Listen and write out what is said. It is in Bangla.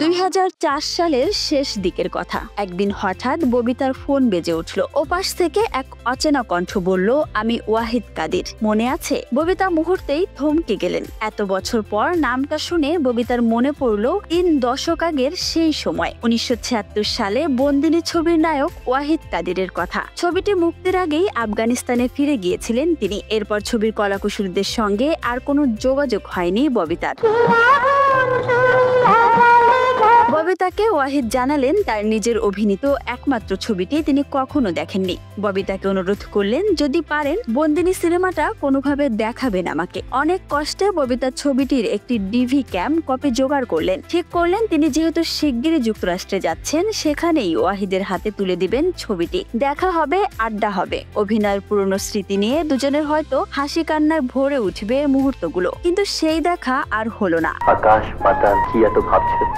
2004 সালের শেষ দিকের কথা। একদিন হঠাৎ ববিতার ফোন বেজে উঠল। ওপাশ থেকে এক অচেনা কণ্ঠ বলল, আমি ওয়াহিদ কাদির, মনে আছে? ববিতা মুহূর্তেই থমকে গেলেন। এত বছর পর নামটা শুনে ববিতার মনে পড়ল 3 দশক আগের সেই সময়, 1976 সালে বন্দিনী ছবির নায়ক ওয়াহিদ কাদিরের কথা। ছবিটি মুক্তির আগেই আফগানিস্তানে ফিরে গিয়েছিলেন তিনি। এরপর ছবির কলাকুশলীদের সঙ্গে আর কোনো যোগাযোগ হয়নি ববিতার। ববিতাকে ওয়াহিদ জানালেন তার নিজের অভিনীত একমাত্র ছবিটি তিনি কখনো দেখেননি। ববিতাকে অনুরোধ করলেন যদি পারেন বন্দিনী সিনেমাটা কোনোভাবে দেখাবেন আমাকে। অনেক কষ্টে ববিতা ছবিটির একটি ডিভি ক্যাম কপি জোগাড় করলেন। ঠিক করলেন তিনি যেহেতু শিগগিরই যুক্তরাষ্ট্রে যাচ্ছেন, সেখানেই ওয়াহিদের হাতে তুলে দিবেন ছবিটি। দেখা হবে, আড্ডা হবে, অভিনয়ের পুরনো স্মৃতি নিয়ে দুজনের হয়তো হাসি কান্নায় ভরে উঠবে মুহূর্তগুলো। কিন্তু সেই দেখা আর হলো না। আকাশ পাতাল কি এত ভাবছেন?